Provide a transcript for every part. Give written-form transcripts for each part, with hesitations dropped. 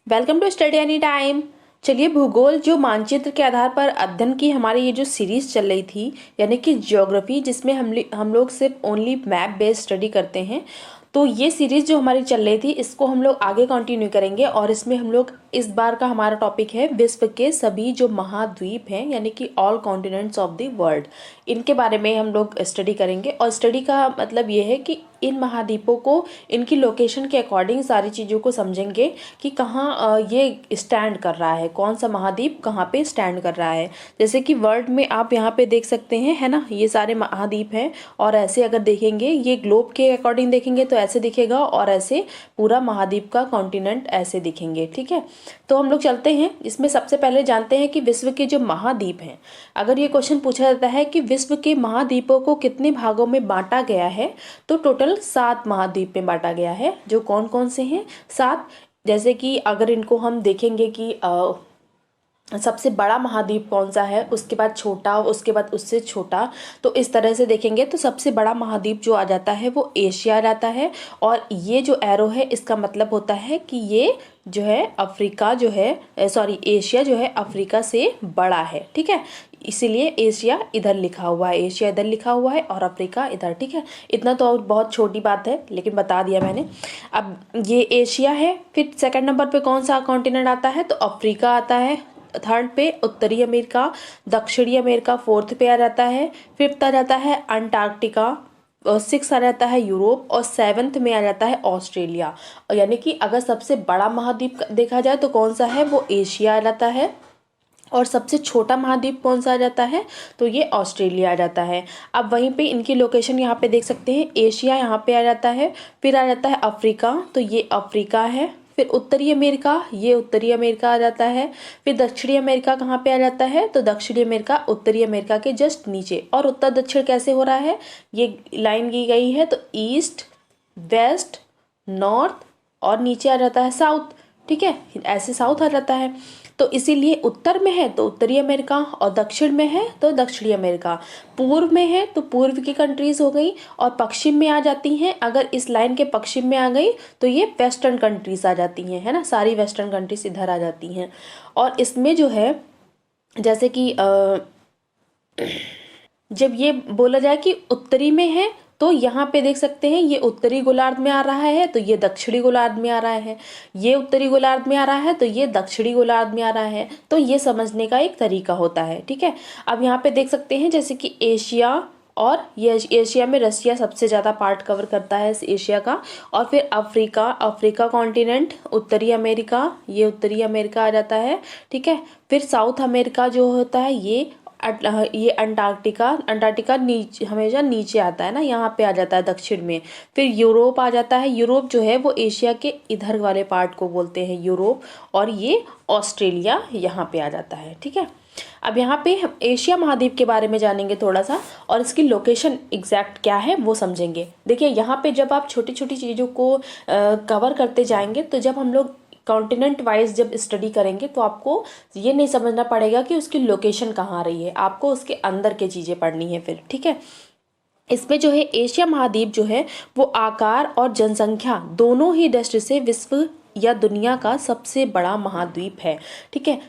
Welcome to study any time. चलिए, भूगोल जो मानचित्र के आधार पर अध्ययन की हमारी ये जो सीरीज चल रही थी, यानी कि ज्योग्राफी, जिसमें हम लोग सिर्फ ओनली मैप बेस्ड स्टडी करते हैं, तो ये सीरीज जो हमारी चल रही थी इसको हम लोग आगे कंटिन्यू करेंगे। और इसमें हम लोग इस बार का हमारा टॉपिक है विश्व के सभी जो महाद्वीप हैं, यानी कि all continents of the world, इनके बारे में हम लोग स्टडी करेंगे। और स्टडी का मतलब ये है कि इन महाद्वीपों को इनकी लोकेशन के अकॉर्डिंग सारी चीज़ों को समझेंगे कि कहाँ ये स्टैंड कर रहा है, कौन सा महाद्वीप कहाँ पे स्टैंड कर रहा है। जैसे कि वर्ल्ड में आप यहाँ पे देख सकते हैं, है ना, ये सारे महाद्वीप हैं। और ऐसे अगर देखेंगे, ये ग्लोब के अकॉर्डिंग देखेंगे तो ऐसे दिखेगा, और ऐसे पूरा महाद्वीप का कॉन्टिनेंट ऐसे दिखेंगे। ठीक है, तो हम लोग चलते हैं। इसमें सबसे पहले जानते हैं कि विश्व के जो महाद्वीप हैं, अगर ये क्वेश्चन पूछा जाता है कि विश्व के महाद्वीपों को कितने भागों में बांटा गया है, तो टोटल 7 महाद्वीप में बांटा गया है। जो कौन कौन से हैं? 7। जैसे कि अगर इनको हम देखेंगे कि सबसे बड़ा महाद्वीप कौन सा है, उसके बाद छोटा, उसके बाद उससे छोटा, तो इस तरह से देखेंगे तो सबसे बड़ा महाद्वीप जो आ जाता है वो एशिया आ जाता है। और ये जो एरो है इसका मतलब होता है कि ये जो है अफ्रीका जो है, सॉरी, एशिया जो है अफ्रीका से बड़ा है। ठीक है, इसीलिए एशिया इधर लिखा हुआ है, एशिया इधर लिखा हुआ है और अफ्रीका इधर। ठीक है, इतना तो बहुत छोटी बात है, लेकिन बता दिया मैंने। अब ये एशिया है, फिर सेकंड नंबर पे कौन सा कॉन्टिनेंट आता है, तो अफ्रीका आता है। थर्ड पे उत्तरी अमेरिका, दक्षिणी अमेरिका फोर्थ पे आ जाता है। फिफ्थ आ जाता है अंटार्कटिका, और सिक्स आ जाता है यूरोप, और सेवन्थ में आ जाता है ऑस्ट्रेलिया। और यानी कि अगर सबसे बड़ा महाद्वीप देखा जाए तो कौन सा है, वो एशिया आ जाता है। और सबसे छोटा महाद्वीप कौन सा आ जाता है, तो ये ऑस्ट्रेलिया आ जाता है। अब वहीं पे इनकी लोकेशन यहाँ पे देख सकते हैं, एशिया यहाँ पे आ जाता है, फिर आ जाता है अफ्रीका, तो ये अफ्रीका है। फिर उत्तरी अमेरिका, ये उत्तरी अमेरिका आ जाता है। फिर दक्षिणी अमेरिका कहाँ पे आ जाता है, तो दक्षिणी अमेरिका उत्तरी अमेरिका के जस्ट नीचे। और उत्तर दक्षिण कैसे हो रहा है, ये लाइन की गई है, तो ईस्ट, वेस्ट, नॉर्थ, और नीचे आ जाता है साउथ। ठीक है, ऐसे साउथ आ जाता है। तो इसीलिए उत्तर में है तो उत्तरी अमेरिका, और दक्षिण में है तो दक्षिणी अमेरिका, पूर्व में है तो पूर्व की कंट्रीज हो गई, और पश्चिम में आ जाती हैं, अगर इस लाइन के पश्चिम में आ गई तो ये वेस्टर्न कंट्रीज आ जाती हैं, है ना, सारी वेस्टर्न कंट्रीज इधर आ जाती हैं। और इसमें जो है, जैसे कि जब ये बोला जाए कि उत्तरी में है, तो यहाँ पे देख सकते हैं ये उत्तरी गोलार्ध में आ रहा है, तो ये दक्षिणी गोलार्ध में आ रहा है। ये उत्तरी गोलार्ध में आ रहा है तो ये दक्षिणी गोलार्ध में आ रहा है। तो ये समझने का एक तरीका होता है। ठीक है, अब यहाँ पे देख सकते हैं जैसे कि एशिया, और ये एशिया में रसिया सबसे ज़्यादा पार्ट कवर करता है इस एशिया का। और फिर अफ्रीका, अफ्रीका कॉन्टिनेंट, उत्तरी अमेरिका, ये उत्तरी अमेरिका आ जाता है। ठीक है, फिर साउथ अमेरिका जो होता है ये अंटार्कटिका, अंटार्कटिका नीचे, हमेशा नीचे आता है ना, यहाँ पे आ जाता है दक्षिण में। फिर यूरोप आ जाता है, यूरोप जो है वो एशिया के इधर वाले पार्ट को बोलते हैं यूरोप। और ये ऑस्ट्रेलिया यहाँ पे आ जाता है। ठीक है, अब यहाँ पे हम एशिया महाद्वीप के बारे में जानेंगे थोड़ा सा, और इसकी लोकेशन एग्जैक्ट क्या है वो समझेंगे। देखिए, यहाँ पे जब आप छोटी छोटी चीज़ों को कवर करते जाएंगे, तो जब हम लोग कॉन्टिनेंट वाइज जब स्टडी करेंगे तो आपको ये नहीं समझना पड़ेगा कि उसकी लोकेशन कहाँ आ रही है, आपको उसके अंदर की चीज़ें पढ़नी है फिर। ठीक है, इसमें जो है एशिया महाद्वीप जो है वो आकार और जनसंख्या दोनों ही दृष्टि से विश्व या दुनिया का सबसे बड़ा महाद्वीप है। ठीक है,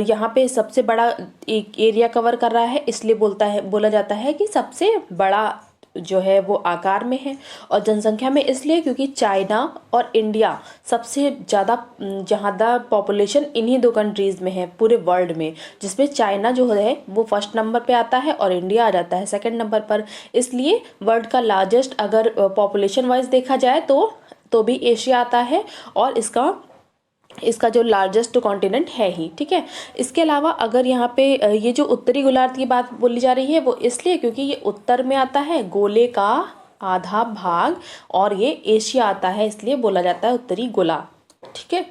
यहाँ पे सबसे बड़ा एक एरिया कवर कर रहा है, इसलिए बोला जाता है कि सबसे बड़ा जो है वो आकार में है। और जनसंख्या में इसलिए क्योंकि चाइना और इंडिया सबसे ज़्यादा पॉपुलेशन इन्हीं दो कंट्रीज़ में है पूरे वर्ल्ड में, जिसमें चाइना जो है वो फर्स्ट नंबर पे आता है और इंडिया आ जाता है सेकंड नंबर पर। इसलिए वर्ल्ड का लार्जेस्ट अगर पॉपुलेशन वाइज देखा जाए तो भी एशिया आता है, और इसका जो लार्जेस्ट कॉन्टिनेंट है ही। ठीक है, इसके अलावा अगर यहाँ पे ये जो उत्तरी गोलार्ध की बात बोली जा रही है वो इसलिए क्योंकि ये उत्तर में आता है, गोले का आधा भाग, और ये एशिया आता है, इसलिए बोला जाता है उत्तरी गोलार्ध। ठीक है,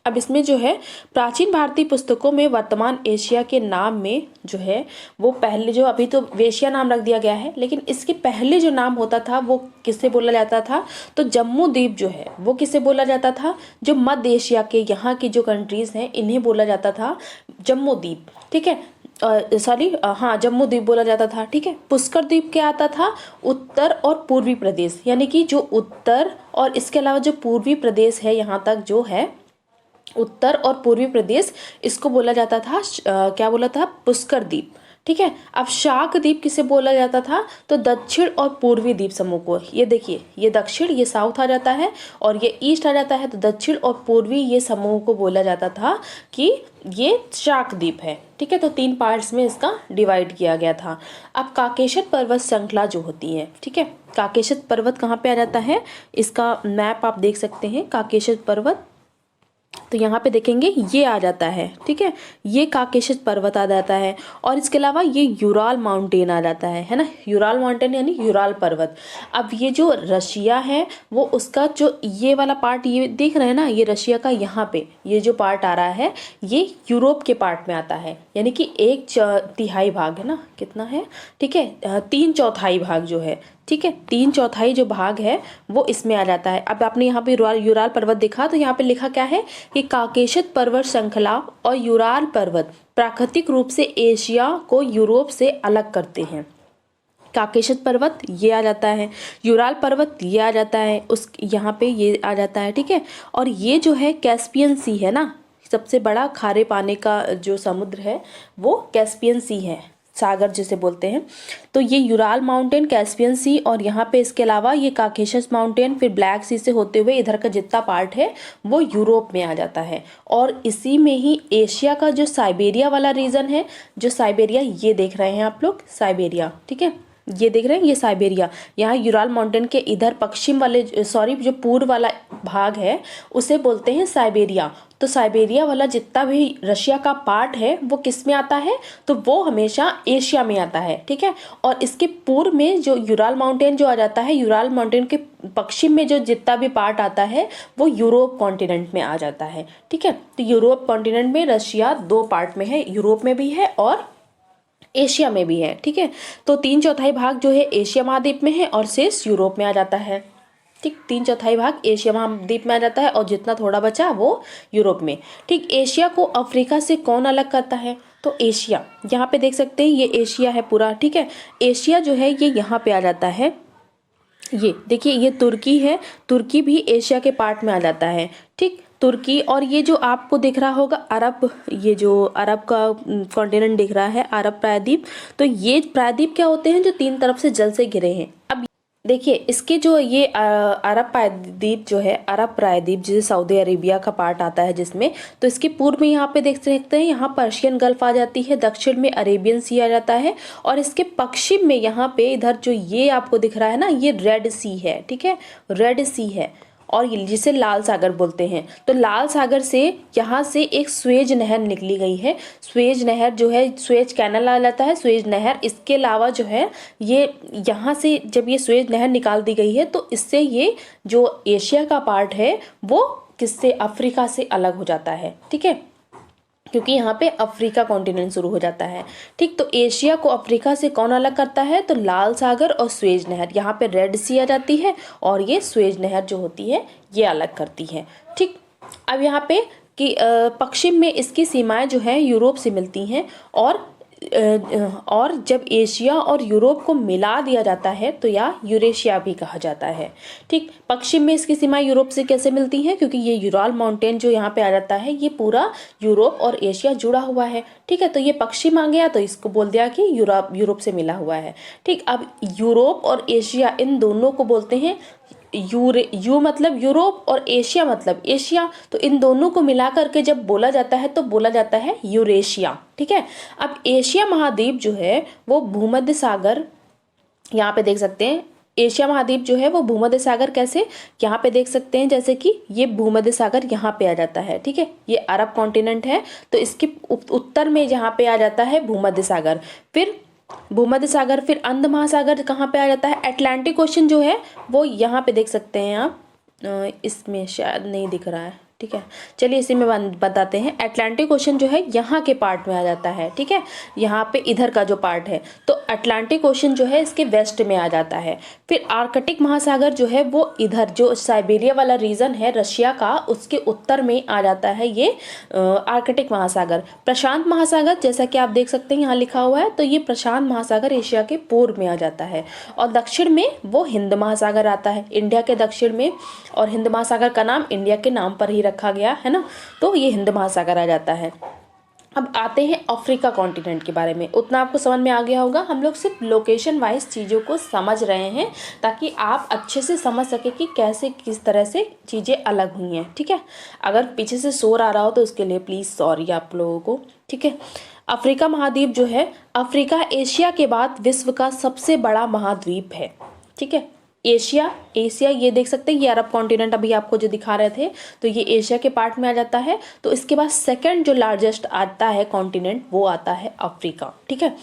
अब इसमें जो है प्राचीन भारतीय पुस्तकों में वर्तमान एशिया के नाम में जो है वो पहले, जो अभी तो वेशिया नाम रख दिया गया है, लेकिन इसके पहले जो नाम होता था वो किससे बोला जाता था, तो जम्मू द्वीप जो है वो किससे बोला जाता था, जो मध्य एशिया के यहाँ की जो कंट्रीज हैं इन्हें बोला जाता था जम्मू द्वीप। ठीक है, हाँ, जम्मू द्वीप बोला जाता था। ठीक है, पुष्कर द्वीप क्या आता था, उत्तर और पूर्वी प्रदेश, यानी कि जो उत्तर और इसके अलावा जो पूर्वी प्रदेश है यहाँ तक जो है उत्तर और पूर्वी प्रदेश, इसको बोला जाता था क्या बोला था, पुष्कर द्वीप। ठीक है, अब शाक द्वीप किसे बोला जाता था, तो दक्षिण और पूर्वी द्वीप समूह को। ये देखिए, ये दक्षिण, ये साउथ आ जाता है और ये ईस्ट आ जाता है, तो दक्षिण और पूर्वी ये समूह को बोला जाता था कि ये शाक द्वीप है। ठीक है, तो 3 पार्ट्स में इसका डिवाइड किया गया था। अब काकेशस पर्वत श्रृंखला जो होती है, ठीक है, काकेशस पर्वत कहाँ पे आ जाता है, इसका मैप आप देख सकते हैं, काकेशस पर्वत, तो यहाँ पे देखेंगे ये आ जाता है। ठीक है, ये काकेशस पर्वत आ जाता है और इसके अलावा ये यूराल माउंटेन आ जाता है ना, यूराल माउंटेन यानी यूराल पर्वत। अब ये जो रशिया है वो उसका जो ये वाला पार्ट ये देख रहे हैं ना, ये रशिया का यहाँ पे ये जो पार्ट आ रहा है ये यूरोप के पार्ट में आता है, यानी कि 1/3 भाग है ना, कितना है, ठीक है, 3/4 भाग जो है, ठीक है, 3/4 जो भाग है वो इसमें आ जाता है। अब आपने यहाँ पे यूराल पर्वत देखा, तो यहाँ पे लिखा क्या है कि काकेशस पर्वत श्रृंखला और यूराल पर्वत प्राकृतिक रूप से एशिया को यूरोप से अलग करते हैं। काकेशस पर्वत ये आ जाता है, यूराल पर्वत ये आ जाता है, उस यहाँ पे ये आ जाता है। ठीक है, और ये जो है कैस्पियन सी है ना, सबसे बड़ा खारे पानी का जो समुद्र है वो कैस्पियन सी है, सागर जिसे बोलते हैं। तो ये यूराल माउंटेन, कैस्पियन सी और यहाँ पे इसके अलावा ये काकेशस माउंटेन, फिर ब्लैक सी से होते हुए इधर का जितना पार्ट है वो यूरोप में आ जाता है। और इसी में ही एशिया का जो साइबेरिया वाला रीजन है, जो साइबेरिया ये देख रहे हैं आप लोग, साइबेरिया, ठीक है, ये देख रहे हैं, ये साइबेरिया, यहाँ यूराल माउंटेन के इधर पश्चिम वाले, सॉरी जो पूर्व वाला भाग है उसे बोलते हैं साइबेरिया। तो साइबेरिया वाला जितना भी रशिया का पार्ट है वो किस में आता है, तो वो हमेशा एशिया में आता है। ठीक है, और इसके पूर्व में जो यूराल माउंटेन जो आ जाता है, यूराल माउंटेन के पश्चिम में जो जितना भी पार्ट आता है वो यूरोप कॉन्टिनेंट में आ जाता है। ठीक है, तो यूरोप कॉन्टिनेंट में रशिया 2 पार्ट में है, यूरोप में भी है और एशिया में भी है। ठीक है, तो 3/4 भाग जो है एशिया महाद्वीप में है और शेष यूरोप में आ जाता है। ठीक, 3/4 भाग एशिया महाद्वीप में आ जाता है और जितना थोड़ा बचा वो यूरोप में। ठीक, एशिया को अफ्रीका से कौन अलग करता है, तो एशिया, यहाँ पे देख सकते हैं ये एशिया है पूरा। ठीक है, एशिया जो है ये यहाँ पे आ जाता है, ये देखिए ये तुर्की है, तुर्की भी एशिया के पार्ट में आ जाता है। ठीक, तुर्की, और ये जो आपको दिख रहा होगा अरब, ये जो अरब का कॉन्टिनेंट दिख रहा है, अरब प्रायद्वीप, तो ये प्रायद्वीप क्या होते हैं, जो 3 तरफ से जल से घिरे हैं। अब देखिए इसके जो ये अरब प्रायद्वीप जो है, अरब प्रायद्वीप जिसे सऊदी अरेबिया का पार्ट आता है जिसमें, तो इसके पूर्व में यहाँ पे देख सकते हैं, यहाँ पर्शियन गल्फ आ जाती है, दक्षिण में अरेबियन सी आ जाता है और इसके पश्चिम में यहाँ पे इधर जो ये आपको दिख रहा है ना, ये रेड सी है। ठीक है, रेड सी है और जिसे लाल सागर बोलते हैं। तो लाल सागर से यहाँ से एक स्वेज नहर निकली गई है, स्वेज नहर जो है, स्वेज कैनल आ जाता है, स्वेज नहर। इसके अलावा जो है ये यहाँ से जब ये स्वेज नहर निकाल दी गई है तो इससे ये जो एशिया का पार्ट है वो किससे, अफ्रीका से अलग हो जाता है। ठीक है, क्योंकि यहाँ पे अफ्रीका कॉन्टिनेंट शुरू हो जाता है। ठीक, तो एशिया को अफ्रीका से कौन अलग करता है, तो लाल सागर और स्वेज नहर। यहाँ पे रेड सी आ जाती है और ये स्वेज नहर जो होती है ये अलग करती है। ठीक, अब यहाँ पे कि पश्चिम में इसकी सीमाएं जो है यूरोप से मिलती हैं और जब एशिया और यूरोप को मिला दिया जाता है तो या यूरेशिया भी कहा जाता है। ठीक, पश्चिम में इसकी सीमाएं यूरोप से कैसे मिलती हैं, क्योंकि ये यूराल माउंटेन जो यहाँ पे आ जाता है ये पूरा यूरोप और एशिया जुड़ा हुआ है। ठीक है, तो ये पश्चिम आ गया तो इसको बोल दिया कि यूरोप से मिला हुआ है। ठीक, अब यूरोप और एशिया इन दोनों को बोलते हैं यू मतलब यूरोप और एशिया मतलब एशिया, तो इन दोनों को मिला करके जब बोला जाता है तो बोला जाता है यूरेशिया। ठीक है, अब एशिया महाद्वीप जो है वो भूमध्य सागर, यहाँ पे देख सकते हैं एशिया महाद्वीप जो है वो भूमध्य सागर, कैसे, यहाँ पे देख सकते हैं जैसे कि ये भूमध्य सागर यहाँ पे आ जाता है। ठीक है, ये अरब कॉन्टिनेंट है तो इसके उत्तर में जहाँ पे आ जाता है भूमध्य सागर, फिर भूमध्य सागर, फिर अंध महासागर कहाँ पे आ जाता है, अटलांटिक ओशन जो है वो यहाँ पे देख सकते हैं आप, इसमें शायद नहीं दिख रहा है। ठीक है, चलिए इसी में बताते हैं। अटलांटिक ओशन जो है यहाँ के पार्ट में आ जाता है। ठीक है, यहाँ पे इधर का जो पार्ट है तो अटलांटिक ओशन जो है इसके वेस्ट में आ जाता है। फिर आर्कटिक महासागर जो है वो इधर जो साइबेरिया वाला रीजन है रशिया का उसके उत्तर में आ जाता है ये आर्कटिक महासागर। प्रशांत महासागर जैसा कि आप देख सकते हैं यहाँ लिखा हुआ है, तो ये प्रशांत महासागर एशिया के पूर्व में आ जाता है और दक्षिण में वो हिंद महासागर आता है, इंडिया के दक्षिण में, और हिंद महासागर का नाम इंडिया के नाम पर ही रखा गया है ना, तो ये हिंद महासागर आ जाता है। अब आते हैं अफ्रीका कॉन्टिनेंट के बारे में। उतना आपको समझ में आ गया होगा, हम लोग सिर्फ लोकेशन वाइज चीज़ों को समझ रहे हैं ताकि आप अच्छे से समझ सके कि कैसे किस तरह से चीज़ें अलग हुई हैं, ठीक है। अगर पीछे से शोर आ रहा हो तो उसके लिए प्लीज़ सॉरी आप लोगों को, ठीक है। अफ्रीका महाद्वीप जो है, अफ्रीका एशिया के बाद विश्व का सबसे बड़ा महाद्वीप है, ठीक है। एशिया ये देख सकते हैं, ये अरब कॉन्टिनेंट अभी आपको जो दिखा रहे थे, तो ये एशिया के पार्ट में आ जाता है। तो इसके बाद सेकंड जो लार्जेस्ट आता है कॉन्टिनेंट, वो आता है अफ्रीका, ठीक है।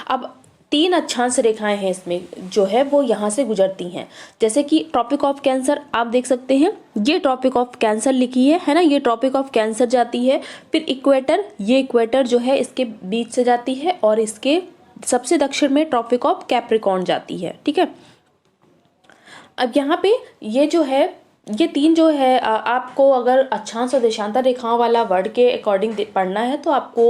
अब 3 अक्षांश रेखाएं हैं इसमें जो है वो यहाँ से गुजरती हैं, जैसे कि ट्रॉपिक ऑफ कैंसर आप देख सकते हैं, ये ट्रॉपिक ऑफ कैंसर लिखी है ना, ये ट्रॉपिक ऑफ कैंसर जाती है। फिर इक्वेटर, ये इक्वेटर जो है इसके बीच से जाती है, और इसके सबसे दक्षिण में ट्रॉपिक ऑफ कैप्रिकॉर्न जाती है, ठीक है। अब यहाँ पे ये जो है, ये 3 जो है आपको अगर अक्षांश और देशांतर रेखाओं वाला वर्ड के अकॉर्डिंग पढ़ना है तो आपको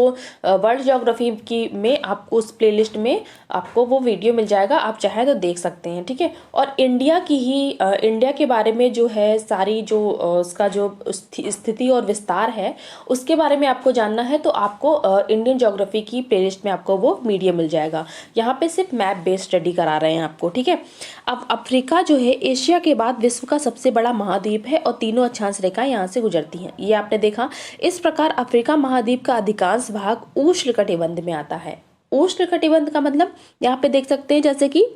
वर्ल्ड ज्योग्राफी की में आपको उस प्लेलिस्ट में आपको वो वीडियो मिल जाएगा, आप चाहे तो देख सकते हैं, ठीक है। और इंडिया की ही इंडिया के बारे में जो है सारी जो उसका जो स्थिति और विस्तार है उसके बारे में आपको जानना है तो आपको इंडियन ज्योग्राफी की प्लेलिस्ट में आपको वो वीडियो मिल जाएगा। यहाँ पे सिर्फ मैप बेस्ड स्टडी करा रहे हैं आपको, ठीक है। अब अफ्रीका जो है एशिया के बाद विश्व का सबसे बड़ा महाद्वीप है और तीनों अक्षांश रेखाएं यहाँ से गुजरती हैं, ये आपने देखा। इस प्रकार अफ्रीका महाद्वीप का अधिकांश भाग उष्णकटिबंध में आता है। उष्णकटिबंध का मतलब यहाँ पे देख सकते हैं, जैसे कि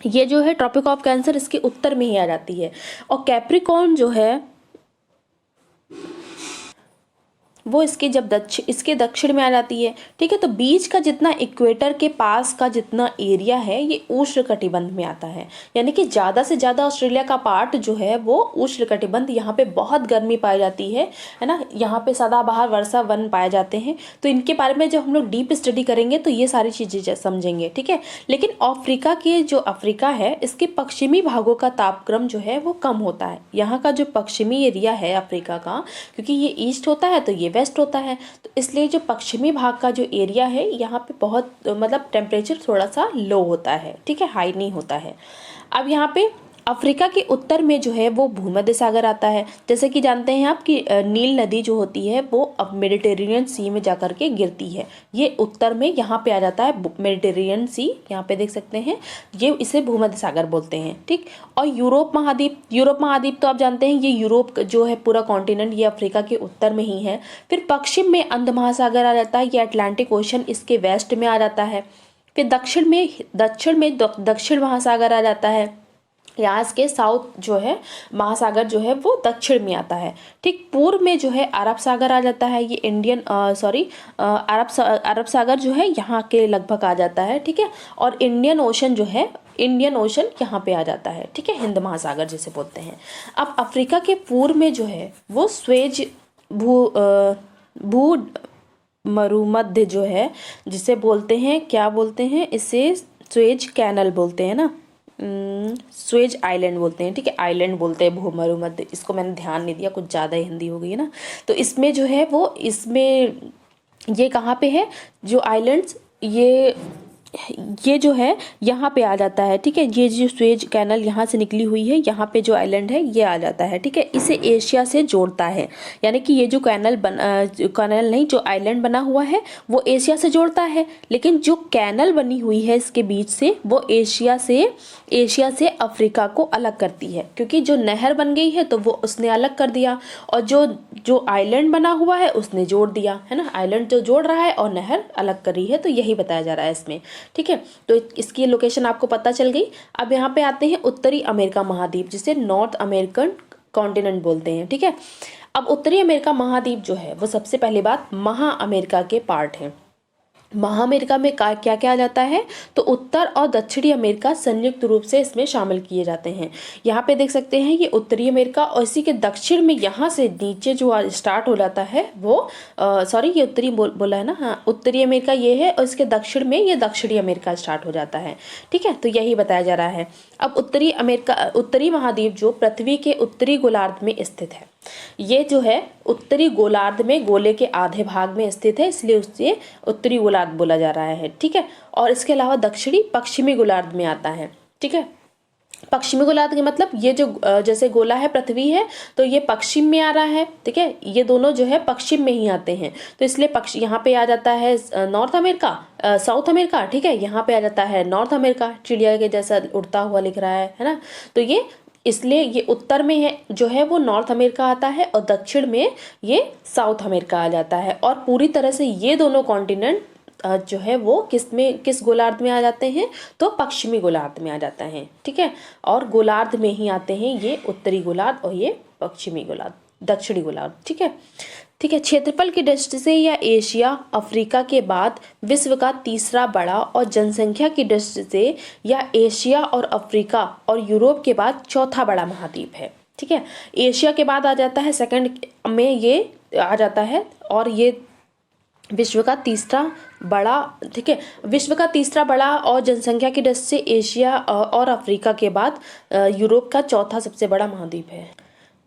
ये जो है ट्रॉपिक ऑफ कैंसर इसके उत्तर में ही आ जाती है, और कैप्रिकॉर्न जो है वो इसके इसके दक्षिण में आ जाती है, ठीक है। तो बीच का जितना इक्वेटर के पास का जितना एरिया है ये उष्णकटिबंध में आता है, यानी कि ज़्यादा से ज़्यादा ऑस्ट्रेलिया का पार्ट जो है वो उष्णकटिबंध, यहाँ पे बहुत गर्मी पाई जाती है ना, यहाँ पे सदाबहार वर्षा वन पाए जाते हैं। तो इनके बारे में जब हम लोग डीप स्टडी करेंगे तो ये सारी चीज़ें समझेंगे, ठीक है। लेकिन अफ्रीका के जो अफ्रीका है इसके पश्चिमी भागों का तापक्रम जो है वो कम होता है। यहाँ का जो पश्चिमी एरिया है अफ्रीका का, क्योंकि ये ईस्ट होता है तो ये वेस्ट होता है, तो इसलिए जो पश्चिमी भाग का जो एरिया है यहाँ पे बहुत मतलब टेम्परेचर थोड़ा सा लो होता है, ठीक है, हाई नहीं होता है। अब यहाँ पे अफ्रीका के उत्तर में जो है वो भूमध्य सागर आता है। जैसे कि जानते हैं आप कि नील नदी जो होती है वो अब मेडिटेरेनियन सी में जाकर के गिरती है, ये उत्तर में यहाँ पे आ जाता है मेडिटेरेनियन सी, यहाँ पे देख सकते हैं, ये इसे भूमध्य सागर बोलते हैं, ठीक। और यूरोप महाद्वीप तो आप जानते हैं, ये यूरोप जो है पूरा कॉन्टिनेंट ये अफ्रीका के उत्तर में ही है। फिर पश्चिम में अंध महासागर आ जाता है, ये अटलांटिक ओशन इसके वेस्ट में आ जाता है। फिर दक्षिण में दक्षिण महासागर आ जाता है, यहाँ इसके साउथ जो है महासागर जो है वो दक्षिण में आता है, ठीक। पूर्व में जो है अरब सागर आ जाता है, ये अरब सागर जो है यहाँ के लगभग आ जाता है, ठीक है। और इंडियन ओशन यहाँ पे आ जाता है, ठीक है, हिंद महासागर जिसे बोलते हैं। अब अफ्रीका के पूर्व में जो है वो स्वेज भू मरुमध्य जो है जिसे बोलते हैं, क्या बोलते हैं इसे, स्वेज कैनल बोलते हैं ना, स्वेज आइलैंड बोलते हैं, ठीक है, आइलैंड बोलते हैं भूमरुमध्य, इसको मैंने ध्यान नहीं दिया, कुछ ज़्यादा हिंदी हो गई है ना। तो इसमें जो है वो इसमें ये कहाँ पे है जो आइलैंड्स, ये जो है यहाँ पे आ जाता है, ठीक है। ये जो स्वेज कैनल यहाँ से निकली हुई है, यहाँ पे जो आइलैंड है ये आ जाता है, ठीक है। इसे एशिया से जोड़ता है, यानी कि ये जो कैनल नहीं, जो आइलैंड बना हुआ है वो एशिया से जोड़ता है, लेकिन जो कैनल बनी हुई है इसके बीच से वो एशिया से अफ्रीका को अलग करती है, क्योंकि जो नहर बन गई है तो वो उसने अलग कर दिया, और जो आइलैंड बना हुआ है उसने जोड़ दिया, है ना। आइलैंड जो जोड़ रहा है और नहर अलग कर रही है, तो यही बताया जा रहा है इसमें, ठीक है। तो इसकी लोकेशन आपको पता चल गई। अब यहाँ पे आते हैं उत्तरी अमेरिका महाद्वीप, जिसे नॉर्थ अमेरिकन कॉन्टिनेंट बोलते हैं, ठीक है। अब उत्तरी अमेरिका महाद्वीप जो है वो सबसे पहली बात महा अमेरिका के पार्ट है। महा अमेरिका में क्या क्या आ जाता है, तो उत्तर और दक्षिणी अमेरिका संयुक्त रूप से इसमें शामिल किए जाते हैं। यहाँ पे देख सकते हैं ये उत्तरी अमेरिका, और इसी के दक्षिण में यहाँ से नीचे जो स्टार्ट हो जाता है वो ये उत्तरी बोला है ना, हाँ, उत्तरी अमेरिका ये है, और इसके दक्षिण में ये दक्षिणी अमेरिका स्टार्ट हो जाता है, ठीक है। तो यही बताया जा रहा है। अब उत्तरी महाद्वीप जो पृथ्वी के उत्तरी गोलार्ध में स्थित है, ये जो है उत्तरी गोलार्ध में गोले के आधे भाग में स्थित है, इसलिए उसे उत्तरी गोलार्ध बोला जा रहा है, ठीक है। और इसके अलावा दक्षिणी पश्चिमी गोलार्ध में आता है, ठीक है। पश्चिमी गोलार्ध के मतलब ये जो जैसे गोला है पृथ्वी है तो ये पश्चिम में आ रहा है, ठीक है, ये दोनों जो है पश्चिम में ही आते हैं, तो इसलिए यहाँ पे आ जाता है नॉर्थ अमेरिका, साउथ अमेरिका, ठीक है, यहाँ पे आ जाता है नॉर्थ अमेरिका, चिड़िया के जैसा उड़ता हुआ लिख रहा है ना। तो ये इसलिए ये उत्तर में है जो है वो नॉर्थ अमेरिका आता है और दक्षिण में ये साउथ अमेरिका आ जाता है, और पूरी तरह से ये दोनों कॉन्टिनेंट जो है वो किस गोलार्ध में आ जाते हैं, तो पश्चिमी गोलार्ध में आ जाता है, ठीक है, और गोलार्ध में ही आते हैं ये उत्तरी गोलार्ध और ये पश्चिमी गोलार्ध, दक्षिणी गोलार्ध, ठीक है। ठीक है, क्षेत्रफल की दृष्टि से यह एशिया अफ्रीका के बाद विश्व का तीसरा बड़ा और जनसंख्या की दृष्टि से यह एशिया और अफ्रीका और यूरोप के बाद चौथा बड़ा महाद्वीप है, ठीक है। एशिया के बाद आ जाता है, सेकंड में ये आ जाता है, और ये विश्व का तीसरा बड़ा, ठीक है, विश्व का तीसरा बड़ा और जनसंख्या की दृष्टि से एशिया और अफ्रीका के बाद यूरोप का चौथा सबसे बड़ा महाद्वीप है।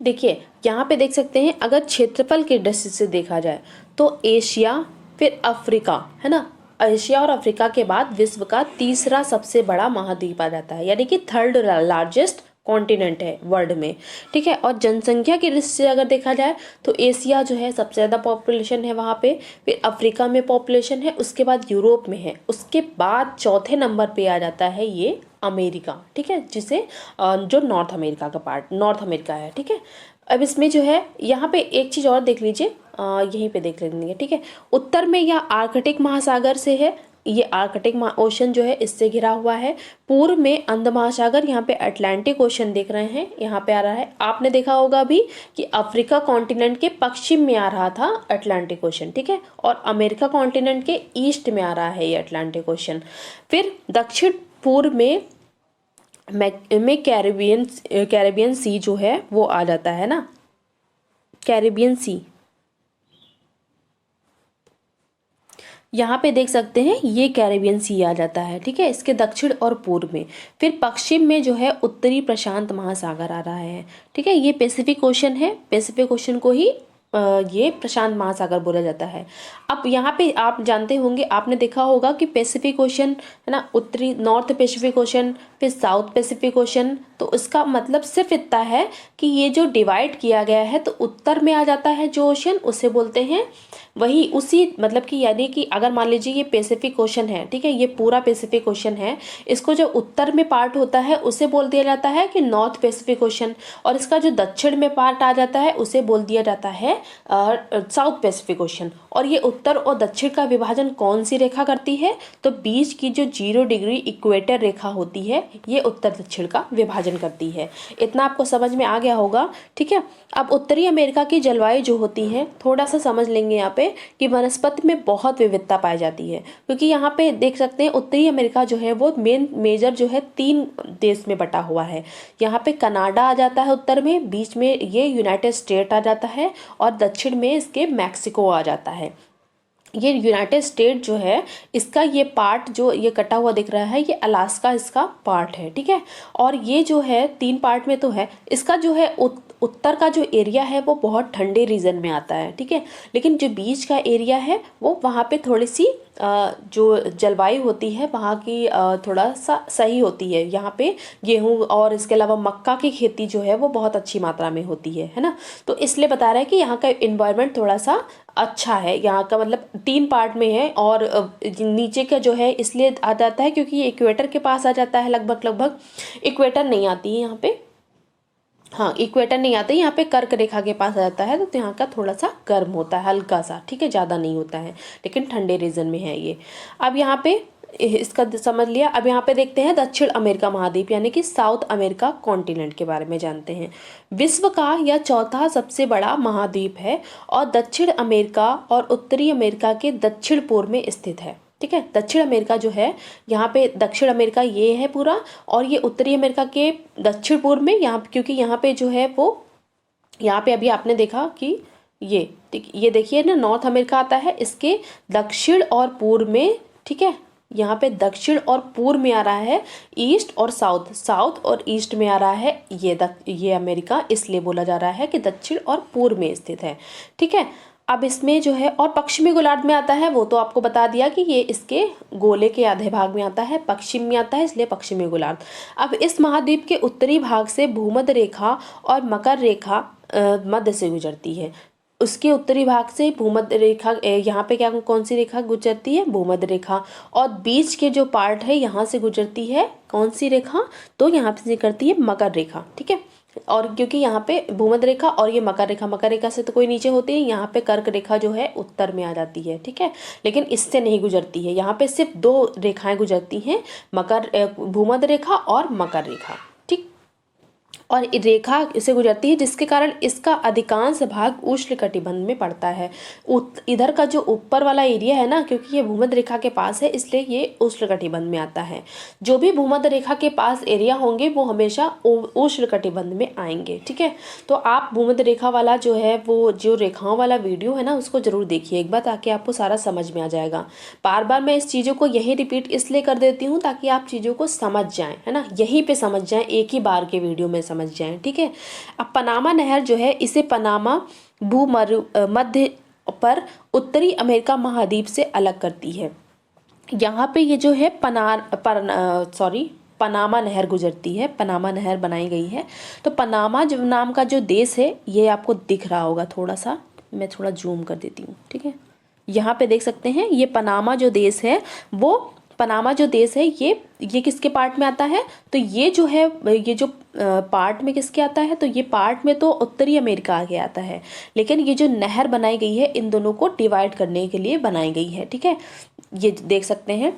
देखिए यहाँ पे देख सकते हैं, अगर क्षेत्रफल की दृष्टि से देखा जाए तो एशिया फिर अफ्रीका, है ना, एशिया और अफ्रीका के बाद विश्व का तीसरा सबसे बड़ा महाद्वीप आ जाता है, यानी कि थर्ड लार्जेस्ट कॉन्टिनेंट है वर्ल्ड में, ठीक है। और जनसंख्या की दृष्टि से अगर देखा जाए तो एशिया जो है सबसे ज़्यादा पॉपुलेशन है वहाँ पे, फिर अफ्रीका में पॉपुलेशन है, उसके बाद यूरोप में है, उसके बाद चौथे नंबर पे आ जाता है ये अमेरिका, ठीक है, जिसे जो नॉर्थ अमेरिका का पार्ट, नॉर्थ अमेरिका है, ठीक है। अब इसमें जो है यहाँ पे एक चीज़ और देख लीजिए, यहीं पे देख लेंगे, ठीक है। उत्तर में यह आर्कटिक महासागर से है, ये आर्कटिक ओशन जो है इससे घिरा हुआ है। पूर्व में अंध महासागर, यहाँ पे अटलांटिक ओशन देख रहे हैं, यहाँ पे आ रहा है। आपने देखा होगा अभी कि अफ्रीका कॉन्टिनेंट के पश्चिम में आ रहा था अटलांटिक ओशन, ठीक है, और अमेरिका कॉन्टिनेंट के ईस्ट में आ रहा है ये अटलांटिक ओशन। फिर दक्षिण पूर्व में कैरेबियन सी जो है वो आ जाता है ना, कैरेबियन सी, यहाँ पे देख सकते हैं ये कैरेबियन सी आ जाता है, ठीक है, इसके दक्षिण और पूर्व में। फिर पश्चिम में जो है उत्तरी प्रशांत महासागर आ रहा है, ठीक है, ये पैसिफिक ओशन है, पैसिफिक ओशन को ही ये प्रशांत महासागर बोला जाता है। अब यहाँ पे आप जानते होंगे, आपने देखा होगा कि पैसिफिक ओशन है ना, उत्तरी नॉर्थ पैसिफिक ओशन, फिर साउथ पैसिफिक ओशन, तो इसका मतलब सिर्फ इतना है कि ये जो डिवाइड किया गया है तो उत्तर में आ जाता है जो ओशन, उसे बोलते हैं वही उसी, मतलब कि यानी कि अगर मान लीजिए ये पैसिफिक ओशन है, ठीक है, ये पूरा पैसिफिक ओशन है, इसको जो उत्तर में पार्ट होता है उसे बोल दिया जाता है कि नॉर्थ पैसिफिक ओशन, और इसका जो दक्षिण में पार्ट आ जाता है उसे बोल दिया जाता है साउथ पैसिफिक ओशन। और ये उत्तर और दक्षिण का विभाजन कौन सी रेखा करती है, तो बीच की जो 0 डिग्री इक्वेटर रेखा होती है ये उत्तर दक्षिण का विभाजन करती है। इतना आपको समझ में आ गया होगा, ठीक है। अब उत्तरी अमेरिका की जलवायु जो होती है थोड़ा सा समझ लेंगे यहाँ पे, कि वनस्पति में बहुत विविधता पाई जाती है, क्योंकि यहाँ पे देख सकते हैं उत्तरी अमेरिका जो है वो मेजर जो है 3 देश में बटा हुआ है। यहाँ पे कनाडा आ जाता है उत्तर में, बीच में ये यूनाइटेड स्टेट आ जाता है, और दक्षिण में इसके मैक्सिको आ जाता है। ये यूनाइटेड स्टेट जो है इसका ये पार्ट जो ये कटा हुआ दिख रहा है ये अलास्का इसका पार्ट है, ठीक है। और ये जो है 3 पार्ट में तो है, इसका जो है उत्तर का जो एरिया है वो बहुत ठंडे रीजन में आता है, ठीक है, लेकिन जो बीच का एरिया है वो वहाँ पे थोड़ी सी जो जलवायु होती है वहाँ की थोड़ा सा सही होती है। यहाँ पे गेहूँ और इसके अलावा मक्का की खेती जो है वो बहुत अच्छी मात्रा में होती है ना, तो इसलिए बता रहा है कि यहाँ का इन्वायरमेंट थोड़ा सा अच्छा है। यहाँ का मतलब 3 पार्ट में है, और नीचे का जो है इसलिए आ जाता है क्योंकि ये इक्वेटर के पास आ जाता है, लगभग इक्वेटर नहीं आती है यहाँ पे, हाँ इक्वेटर नहीं आते, यहाँ पे कर्क रेखा के पास आ जाता है, तो यहाँ का थोड़ा सा गर्म होता है, हल्का सा, ठीक है, ज़्यादा नहीं होता है, लेकिन ठंडे रीजन में है ये। अब यहाँ पे इसका समझ लिया। अब यहाँ पे देखते हैं दक्षिण अमेरिका महाद्वीप यानी कि साउथ अमेरिका कॉन्टिनेंट के बारे में जानते हैं। विश्व का यह चौथा सबसे बड़ा महाद्वीप है और दक्षिण अमेरिका और उत्तरी अमेरिका के दक्षिण पूर्व में स्थित है, ठीक है। दक्षिण अमेरिका जो है यहाँ पे दक्षिण अमेरिका ये है पूरा, और ये उत्तरी अमेरिका के दक्षिण पूर्व में, यहाँ क्योंकि यहाँ पे जो है वो यहाँ पे अभी आपने देखा कि ये देखिए ना नॉर्थ अमेरिका आता है, इसके दक्षिण और पूर्व में, ठीक है, यहाँ पे दक्षिण और पूर्व में आ रहा है ईस्ट और साउथ और ईस्ट में आ रहा है ये अमेरिका, इसलिए बोला जा रहा है कि दक्षिण और पूर्व में स्थित है, ठीक है। अब इसमें जो है, और पश्चिमी गोलार्ध में आता है, वो तो आपको बता दिया कि ये इसके गोले के आधे भाग में आता है, पश्चिम में आता है, इसलिए पश्चिमी गोलार्ध। अब इस महाद्वीप के उत्तरी भाग से भूमध्य रेखा और मकर रेखा मध्य से गुजरती है। उसके उत्तरी भाग से भूमध्य रेखा, यहाँ पे क्या कौन सी रेखा गुजरती है? भूमध्य रेखा। और बीच के जो पार्ट है यहाँ से गुजरती है कौन सी रेखा? तो यहाँ पे करती है मकर रेखा, ठीक है। और क्योंकि यहाँ पे भूमध्य रेखा और ये मकर रेखा से तो कोई नीचे होती है, यहाँ पे कर्क रेखा जो है उत्तर में आ जाती है, ठीक है। लेकिन इससे नहीं गुजरती है, यहाँ पे सिर्फ दो रेखाएं गुजरती हैं, भूमध्य रेखा और मकर रेखा, ठीक। और रेखा इसे गुजरती है, जिसके कारण इसका अधिकांश भाग उष्णकटिबंध में पड़ता है। इधर का जो ऊपर वाला एरिया है ना, क्योंकि ये भूमध्य रेखा के पास है, इसलिए ये उष्णकटिबंध में आता है। जो भी भूमध्य रेखा के पास एरिया होंगे वो हमेशा उष्णकटिबंध में आएंगे, ठीक है। तो आप भूमध्य रेखा वाला जो है, वो जो रेखाओं वाला वीडियो है ना, उसको जरूर देखिए एक बार, ताकि आपको सारा समझ में आ जाएगा। बार बार मैं इस चीज़ों को यही रिपीट इसलिए कर देती हूँ ताकि आप चीज़ों को समझ जाएं, है ना, यहीं पे समझ जाएं, एक ही बार के वीडियो में समझ जाएं, ठीक है। अब पनामा नहर जो है, इसे पनामा मध्य पर उत्तरी अमेरिका महाद्वीप से अलग करती है। यहाँ पे ये जो है पनामा नहर गुजरती है, पनामा नहर बनाई गई है। तो पनामा जो नाम का जो देश है, ये आपको दिख रहा होगा, थोड़ा सा मैं थोड़ा जूम कर देती हूँ, ठीक है। यहाँ पे देख सकते हैं, ये पनामा जो देश है, वो पनामा जो देश है, ये किसके पार्ट में आता है? तो ये जो है, ये जो पार्ट में किसके आता है? तो ये पार्ट में तो उत्तरी अमेरिका आगे आता है, लेकिन ये जो नहर बनाई गई है, इन दोनों को डिवाइड करने के लिए बनाई गई है, ठीक है। ये देख सकते हैं,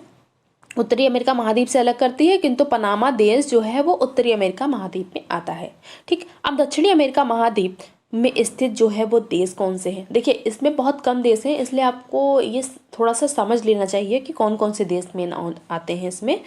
उत्तरी अमेरिका महाद्वीप से अलग करती है, किंतु पनामा देश जो है वो उत्तरी अमेरिका महाद्वीप में आता है, ठीक। अब दक्षिणी अमेरिका महाद्वीप में स्थित जो है वो देश कौन से हैं? देखिए, इसमें बहुत कम देश हैं, इसलिए आपको ये थोड़ा सा समझ लेना चाहिए कि कौन कौन से देश में आते हैं इसमें।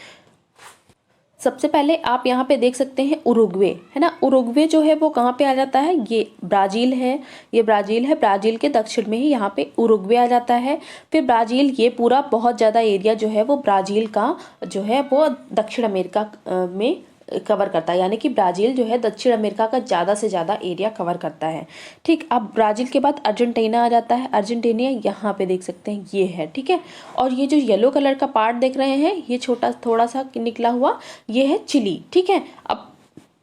सबसे पहले आप यहाँ पे देख सकते हैं उरुग्वे, है ना। उरुग्वे जो है वो कहाँ पे आ जाता है? ये ब्राज़ील है, ये ब्राज़ील है, ब्राज़ील के दक्षिण में ही यहाँ पे उरुग्वे आ जाता है। फिर ब्राज़ील, ये पूरा बहुत ज़्यादा एरिया जो है वो ब्राज़ील का जो है वो दक्षिण अमेरिका में कवर करता है, यानी कि ब्राज़ील जो है दक्षिण अमेरिका का ज़्यादा से ज़्यादा एरिया कवर करता है, ठीक। अब ब्राज़ील के बाद अर्जेंटीना आ जाता है, अर्जेंटीना यहाँ पे देख सकते हैं, ये है, ठीक है। और ये जो येलो कलर का पार्ट देख रहे हैं, ये छोटा थोड़ा सा निकला हुआ, ये है चिली, ठीक है। अब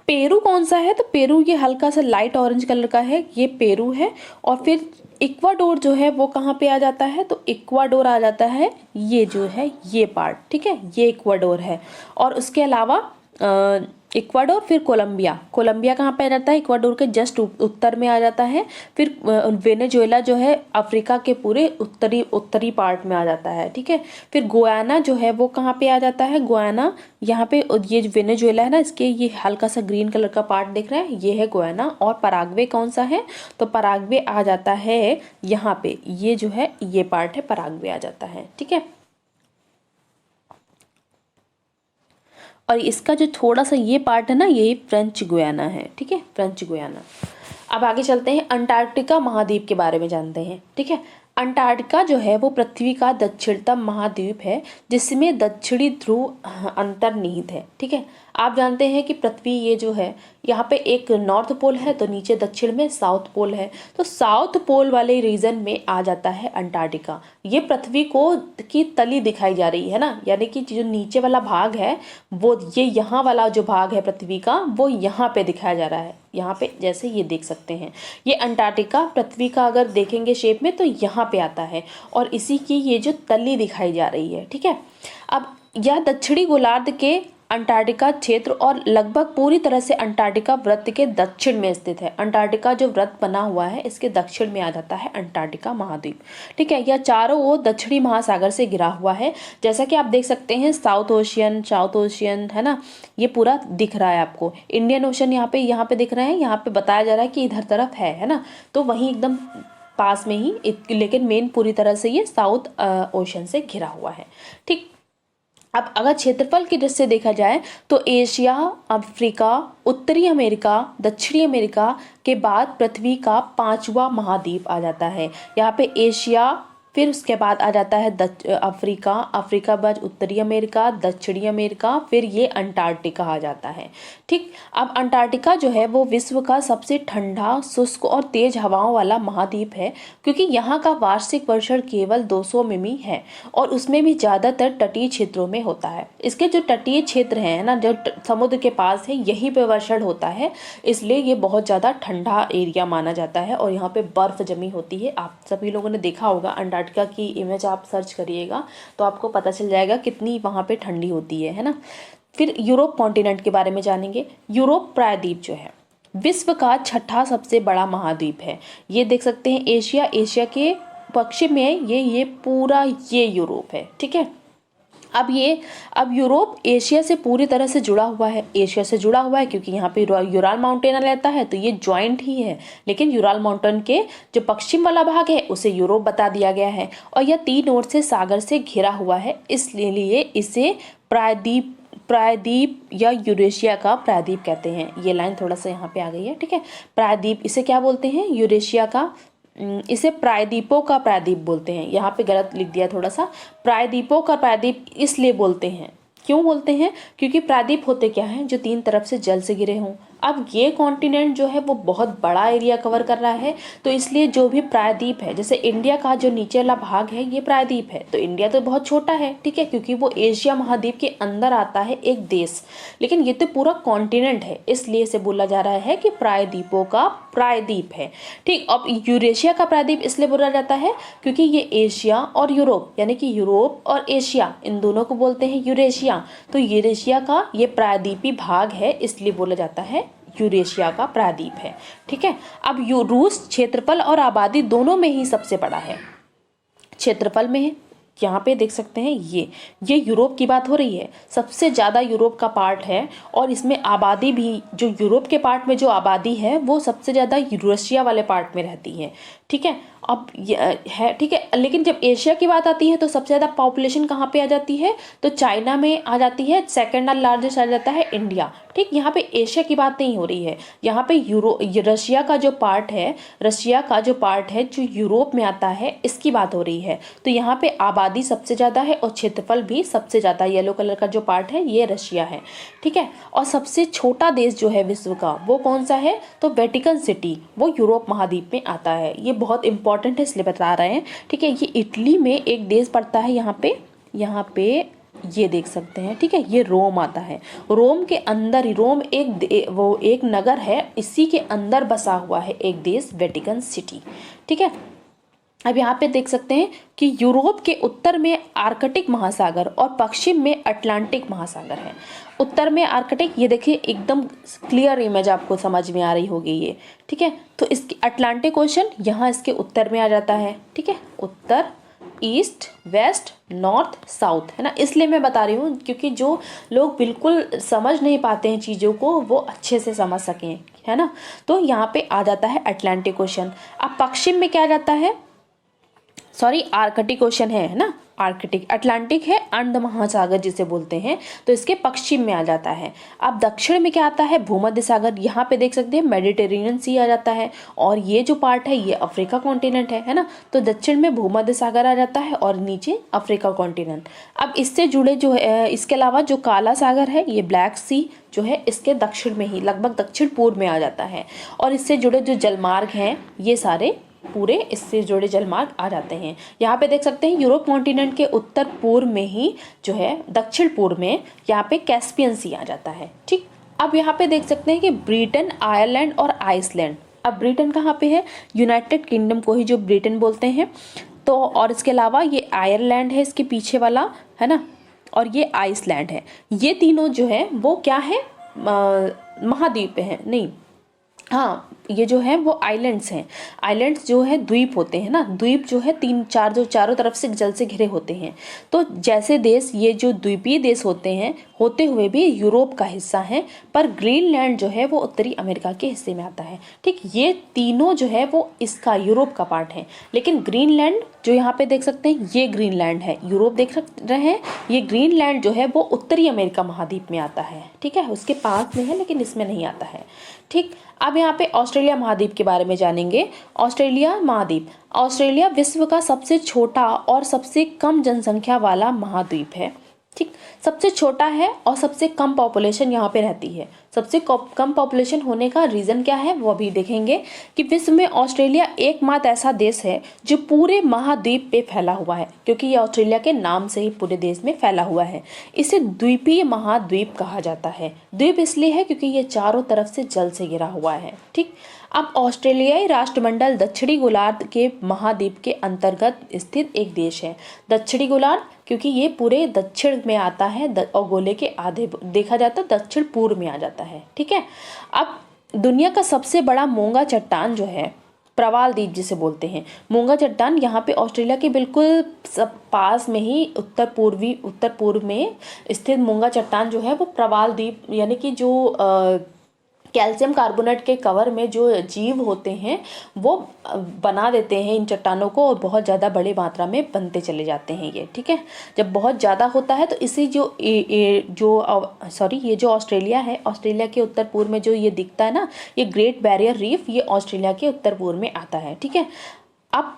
पेरू कौन सा है? तो पेरू ये हल्का सा लाइट ऑरेंज कलर का है, ये पेरू है। और फिर इक्वाडोर जो है वो कहाँ पे आ जाता है? तो इक्वाडोर आ जाता है, ये जो है ये पार्ट, ठीक है, ये इक्वाडोर है। और उसके अलावा इक्वाडोर, फिर कोलंबिया कहाँ पे आ जाता है? इक्वाडोर के जस्ट उत्तर में आ जाता है। फिर वेनेजुएला जो है अफ्रीका के पूरे उत्तरी पार्ट में आ जाता है, ठीक है। फिर गुयाना जो है वो कहाँ पे आ जाता है? गुयाना यहाँ पे, ये वेनेजुएला है ना, इसके ये हल्का सा ग्रीन कलर का पार्ट दिख रहा है, ये है गुयाना। और पराग्वे कौन सा है? तो पराग्वे आ जाता है यहाँ पे, ये जो है ये पार्ट है, पराग्वे आ जाता है, ठीक है। और इसका जो थोड़ा सा ये पार्ट है ना, ये फ्रेंच गुयाना है, ठीक है, फ्रेंच गुयाना। अब आगे चलते हैं, अंटार्कटिका महाद्वीप के बारे में जानते हैं, ठीक है। अंटार्कटिका जो है वो पृथ्वी का दक्षिणतम महाद्वीप है, जिसमें दक्षिणी ध्रुव अंतर्निहित है, ठीक है। आप जानते हैं कि पृथ्वी ये जो है, यहाँ पे एक नॉर्थ पोल है, तो नीचे दक्षिण में साउथ पोल है, तो साउथ पोल वाले रीजन में आ जाता है अंटार्कटिका। ये पृथ्वी को की तली दिखाई जा रही है ना, यानी कि जो नीचे वाला भाग है वो, ये यहाँ वाला जो भाग है पृथ्वी का, वो यहाँ पे दिखाया जा रहा है, यहाँ पे जैसे ये देख सकते हैं। ये अंटार्कटिका पृथ्वी का अगर देखेंगे शेप में तो यहाँ पे आता है, और इसी की ये जो तली दिखाई जा रही है, ठीक है। अब यह दक्षिणी गोलार्ध के अंटार्कटिका क्षेत्र और लगभग पूरी तरह से अंटार्कटिका वृत्त के दक्षिण में स्थित है। अंटार्कटिका जो वृत्त बना हुआ है, इसके दक्षिण में आ जाता है अंटार्कटिका महाद्वीप, ठीक है। यह चारों ओर दक्षिणी महासागर से घिरा हुआ है, जैसा कि आप देख सकते हैं, साउथ ओशियन है ना, ये पूरा दिख रहा है आपको। इंडियन ओशन यहाँ पे दिख रहे हैं, यहाँ पे बताया जा रहा है कि इधर तरफ है ना, तो वहीं एकदम पास में ही, लेकिन मेन पूरी तरह से ये साउथ ओशन से घिरा हुआ है, ठीक। अब अगर क्षेत्रफल की दृष्टि से देखा जाए तो एशिया, अफ्रीका, उत्तरी अमेरिका, दक्षिणी अमेरिका के बाद पृथ्वी का 5वां महाद्वीप आ जाता है। यहाँ पे एशिया, फिर उसके बाद आ जाता है अफ्रीका, अफ्रीका बाद उत्तरी अमेरिका, दक्षिणी अमेरिका, फिर ये अंटार्कटिका आ जाता है। ठीक, अब अंटार्कटिका जो है वो विश्व का सबसे ठंडा, शुष्क और तेज हवाओं वाला महाद्वीप है, क्योंकि यहाँ का वार्षिक वर्षण केवल 200 मिमी है और उसमें भी ज़्यादातर तटीय क्षेत्रों में होता है। इसके जो तटीय क्षेत्र हैं ना, जो समुद्र के पास है, यहीं पे वर्षण होता है, इसलिए ये बहुत ज़्यादा ठंडा एरिया माना जाता है और यहाँ पे बर्फ़ जमी होती है। आप सभी लोगों ने देखा होगा, अंटार्कटिका की इमेज आप सर्च करिएगा तो आपको पता चल जाएगा कितनी वहाँ पे ठंडी होती है ना। फिर यूरोप कॉन्टिनेंट के बारे में जानेंगे। यूरोप प्रायद्वीप जो है विश्व का छठा सबसे बड़ा महाद्वीप है। ये देख सकते हैं एशिया, एशिया के पश्चिम में ये पूरा ये यूरोप है। ठीक है, अब यूरोप एशिया से पूरी तरह से जुड़ा हुआ है। एशिया से जुड़ा हुआ है क्योंकि यहाँ पे यूराल माउंटेन रहता है, तो ये जॉइंट ही है, लेकिन यूराल माउंटेन के जो पश्चिम वाला भाग है उसे यूरोप बता दिया गया है और यह 3 ओर से सागर से घिरा हुआ है, इसलिए इसे प्रायद्वीप या यूरेशिया का प्रायद्वीप कहते हैं। ये लाइन थोड़ा सा यहाँ पे आ गई है। ठीक है, प्रायद्वीप इसे क्या बोलते हैं, यूरेशिया का, इसे प्रायद्वीपों का प्रायद्वीप बोलते हैं। यहाँ पे गलत लिख दिया थोड़ा सा, प्रायद्वीपों का प्रायद्वीप इसलिए बोलते हैं, क्यों बोलते हैं, क्योंकि प्रायद्वीप होते क्या हैं, जो 3 तरफ से जल से घिरे हों। अब ये कॉन्टिनेंट जो है वो बहुत बड़ा एरिया कवर कर रहा है, तो इसलिए जो भी प्रायद्वीप है, जैसे इंडिया का जो नीचे वाला भाग है ये प्रायद्वीप है, तो इंडिया तो बहुत छोटा है। ठीक है, क्योंकि वो एशिया महाद्वीप के अंदर आता है एक देश, लेकिन ये तो पूरा कॉन्टिनेंट है, इसलिए इसे बोला जा रहा है कि प्रायद्वीपों का प्रायद्वीप है। ठीक, अब यूरेशिया का प्रायद्वीप इसलिए बोला जाता है क्योंकि ये एशिया और यूरोप, यानी कि यूरोप और एशिया, इन दोनों को बोलते हैं यूरेशिया, तो यूरेशिया का ये प्रायद्वीपी भाग है, इसलिए बोला जाता है यूरेशिया का प्रायद्वीप है। ठीक है, अब रूस क्षेत्रफल और आबादी दोनों में ही सबसे बड़ा है। क्षेत्रफल में यहाँ पे देख सकते हैं ये यूरोप की बात हो रही है, सबसे ज़्यादा यूरोप का पार्ट है और इसमें आबादी भी, जो यूरोप के पार्ट में जो आबादी है वो सबसे ज़्यादा रशिया वाले पार्ट में रहती है। ठीक है, अब है, ठीक है, लेकिन जब एशिया की बात आती है तो सबसे ज़्यादा पॉपुलेशन कहाँ पे आ जाती है, तो चाइना में आ जाती है, सेकंड लार्जेस्ट आ जाता है इंडिया। ठीक, यहाँ पे एशिया की बात नहीं हो रही है, यहाँ पे रशिया का जो पार्ट है जो यूरोप में आता है, इसकी बात हो रही है। तो यहाँ पे आबादी सबसे ज़्यादा है और क्षेत्रफल भी सबसे ज़्यादा, येलो कलर का जो पार्ट है ये रशिया है। ठीक है, और सबसे छोटा देश जो है विश्व का वो कौन सा है, तो वेटिकन सिटी, वो यूरोप महाद्वीप में आता है। ये बहुत इंपॉर्टेंट है इसलिए बता रहे हैं। ठीक है, ये इटली में एक देश पड़ता है, यहाँ पे ये देख सकते हैं। ठीक है, ये रोम आता है, रोम के अंदर ही, रोम एक नगर है, इसी के अंदर बसा हुआ है एक देश, वेटिकन सिटी। ठीक है, अब यहाँ पे देख सकते हैं कि यूरोप के उत्तर में आर्कटिक महासागर और पश्चिम में अटलांटिक महासागर है। उत्तर में आर्कटिक, ये देखिए एकदम क्लियर इमेज आपको समझ में आ रही होगी ये। ठीक है, तो इसकी अटलांटिक ओशन यहाँ इसके उत्तर में आ जाता है। ठीक है, उत्तर, ईस्ट, वेस्ट, नॉर्थ, साउथ, है ना, इसलिए मैं बता रही हूँ क्योंकि जो लोग बिल्कुल समझ नहीं पाते हैं चीज़ों को वो अच्छे से समझ सकें, है ना। तो यहाँ पे आ जाता है अटलांटिक ओशन। अब पश्चिम में क्या आ जाता है, सॉरी आर्कटिक ओशन है ना, आर्कटिक, अटलांटिक है अंड महासागर जिसे बोलते हैं, तो इसके पश्चिम में आ जाता है। अब दक्षिण में क्या आता है, भूमध्य सागर, यहाँ पे देख सकते हैं मेडिटेरेनियन सी आ जाता है और ये जो पार्ट है ये अफ्रीका कॉन्टिनेंट है ना, तो दक्षिण में भूमध्य सागर आ जाता है और नीचे अफ्रीका कॉन्टिनेंट। अब इससे जुड़े जो है, इसके अलावा जो काला सागर है, ये ब्लैक सी जो है इसके दक्षिण में ही, लगभग दक्षिण पूर्व में आ जाता है और इससे जुड़े जो जलमार्ग हैं ये सारे पूरे इससे जुड़े जलमार्ग आ जाते हैं। यहाँ पे देख सकते हैं यूरोप कॉन्टिनेंट के उत्तर पूर्व में ही जो है, दक्षिण पूर्व में यहाँ पे कैस्पियन सी आ जाता है। ठीक, अब यहाँ पे देख सकते हैं कि ब्रिटेन, आयरलैंड और आइसलैंड। अब ब्रिटेन कहाँ पे है, यूनाइटेड किंगडम को ही जो ब्रिटेन बोलते हैं, तो और इसके अलावा ये आयरलैंड है इसके पीछे वाला, है ना, और ये आइसलैंड है। ये तीनों जो है वो क्या है, महाद्वीप है, नहीं, हाँ, ये जो है वो आइलैंड्स हैं। आइलैंड्स जो है द्वीप होते हैं ना, द्वीप जो है 3-4 जो चारों तरफ से जल से घिरे होते हैं। तो जैसे देश, ये जो द्वीपीय देश होते हैं, होते हुए भी यूरोप का हिस्सा है, पर ग्रीनलैंड जो है वो उत्तरी अमेरिका के हिस्से में आता है। ठीक, ये तीनों जो है वो इसका यूरोप का पार्ट है, लेकिन ग्रीनलैंड जो यहाँ पे देख सकते हैं ये ग्रीनलैंड है, यूरोप देख रहे हैं, ये ग्रीनलैंड जो है वो उत्तरी अमेरिका महाद्वीप में आता है। ठीक है, उसके पास में है लेकिन इसमें नहीं आता है। ठीक, अब यहाँ पे ऑस्ट्रेलिया ऑस्ट्रेलिया महाद्वीप के बारे में जानेंगे। ऑस्ट्रेलिया महाद्वीप, ऑस्ट्रेलिया विश्व का सबसे छोटा और सबसे कम जनसंख्या वाला महाद्वीप है। ठीक, सबसे छोटा है और सबसे कम पॉपुलेशन यहाँ पे रहती है। सबसे कम पॉपुलेशन होने का रीज़न क्या है वो भी देखेंगे कि विश्व में ऑस्ट्रेलिया एकमात्र ऐसा देश है जो पूरे महाद्वीप पे फैला हुआ है, क्योंकि ये ऑस्ट्रेलिया के नाम से ही पूरे देश में फैला हुआ है। इसे द्वीपीय महाद्वीप कहा जाता है। द्वीप इसलिए है क्योंकि ये चारों तरफ से जल से घिरा हुआ है। ठीक, अब ऑस्ट्रेलियाई राष्ट्रमंडल दक्षिणी गोलार्ध के महाद्वीप के अंतर्गत स्थित एक देश है। दक्षिणी गोलार्ध क्योंकि ये पूरे दक्षिण में आता है और गोले के आधे देखा जाता है दक्षिण पूर्व में आ जाता है। ठीक है, अब दुनिया का सबसे बड़ा मोंगा चट्टान जो है, प्रवाल द्वीप जिसे बोलते हैं, मोंगा चट्टान यहाँ पे ऑस्ट्रेलिया के बिल्कुल सब पास में ही उत्तर पूर्व में स्थित मोंगा चट्टान जो है वो प्रवाल द्वीप, यानी कि जो कैल्शियम कार्बोनेट के कवर में जो जीव होते हैं वो बना देते हैं इन चट्टानों को, और बहुत ज़्यादा बड़ी मात्रा में बनते चले जाते हैं ये। ठीक है, जब बहुत ज़्यादा होता है तो इसी ये जो ऑस्ट्रेलिया है, ऑस्ट्रेलिया के उत्तर पूर्व में जो ये दिखता है ना, ये ग्रेट बैरियर रीफ, ये ऑस्ट्रेलिया के उत्तर पूर्व में आता है। ठीक है, अब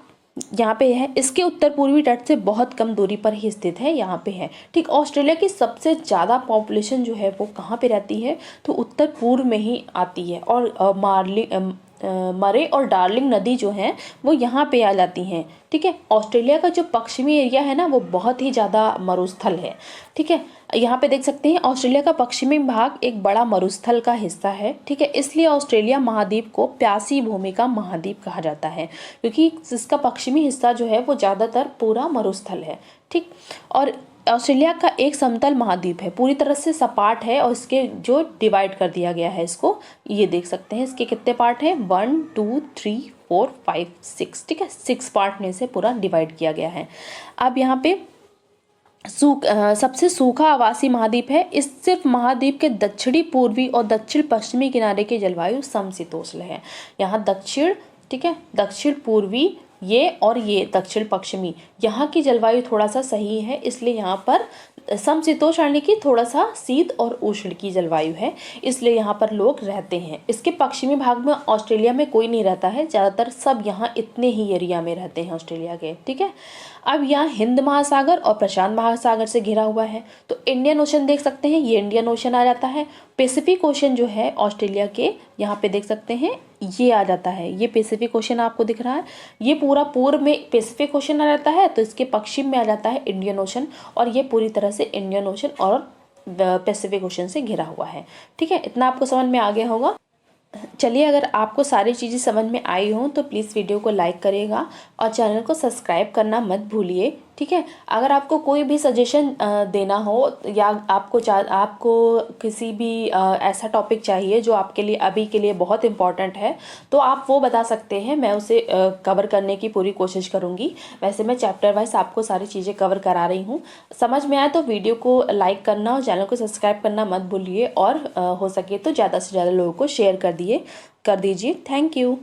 यहाँ पे है, इसके उत्तर पूर्वी तट से बहुत कम दूरी पर ही स्थित है, यहाँ पे है। ठीक, ऑस्ट्रेलिया की सबसे ज़्यादा पॉपुलेशन जो है वो कहाँ पे रहती है, तो उत्तर पूर्व में ही आती है, और मरे और डार्लिंग नदी जो है वो यहाँ पे आ जाती हैं। ठीक है, ऑस्ट्रेलिया का जो पश्चिमी एरिया है ना वो बहुत ही ज़्यादा मरुस्थल है। ठीक है, यहाँ पे देख सकते हैं ऑस्ट्रेलिया का पश्चिमी भाग एक बड़ा मरुस्थल का हिस्सा है। ठीक है, इसलिए ऑस्ट्रेलिया महाद्वीप को प्यासी भूमि का महाद्वीप कहा जाता है, क्योंकि इसका पश्चिमी हिस्सा जो है वो ज़्यादातर पूरा मरुस्थल है। ठीक, और ऑस्ट्रेलिया का एक समतल महाद्वीप है, पूरी तरह से सपाट है, और इसके जो डिवाइड कर दिया गया है इसको, ये देख सकते हैं इसके कितने पार्ट हैं, 1 2 3 4 5 6। ठीक है, 6 पार्ट में से पूरा डिवाइड किया गया है। अब यहाँ पे सबसे सूखा आवासीय महाद्वीप है। इस सिर्फ महाद्वीप के दक्षिणी पूर्वी और दक्षिण पश्चिमी किनारे की जलवायु समशीतोष्ण है। यहाँ दक्षिण, ठीक है, दक्षिण पूर्वी ये और ये दक्षिण पश्चिमी, यहाँ की जलवायु थोड़ा सा सही है, इसलिए यहाँ पर समशीतोष्ण यानी कि थोड़ा सा शीत और उष्ण की जलवायु है, इसलिए यहाँ पर लोग रहते हैं। इसके पश्चिमी भाग में ऑस्ट्रेलिया में कोई नहीं रहता है, ज़्यादातर सब यहाँ इतने ही एरिया में रहते हैं ऑस्ट्रेलिया के। ठीक है, अब यहाँ हिंद महासागर और प्रशांत महासागर से घिरा हुआ है, तो इंडियन ओशन देख सकते हैं, ये इंडियन ओशन आ जाता है। पैसिफिक ओशन जो है ऑस्ट्रेलिया के, यहाँ पे देख सकते हैं ये आ जाता है, ये पैसिफिक ओशन आपको दिख रहा है, ये पूरा पूर्व में पैसिफिक ओशन आ जाता है, तो इसके पश्चिम में आ जाता है इंडियन ओशन, और ये पूरी तरह से इंडियन ओशन और पैसिफिक ओशन से घिरा हुआ है। ठीक है, इतना आपको समझ में आ गया होगा। चलिए, अगर आपको सारी चीज़ें समझ में आई हों तो प्लीज़ वीडियो को लाइक करिएगा और चैनल को सब्सक्राइब करना मत भूलिए। ठीक है, अगर आपको कोई भी सजेशन देना हो या आपको किसी भी ऐसा टॉपिक चाहिए जो आपके लिए अभी के लिए बहुत इम्पॉर्टेंट है, तो आप वो बता सकते हैं, मैं उसे कवर करने की पूरी कोशिश करूँगी। वैसे मैं चैप्टर वाइज आपको सारी चीज़ें कवर करा रही हूँ। समझ में आए तो वीडियो को लाइक करना और चैनल को सब्सक्राइब करना मत भूलिए, और हो सके तो ज़्यादा से ज़्यादा लोगों को शेयर कर दीजिए। Thank you.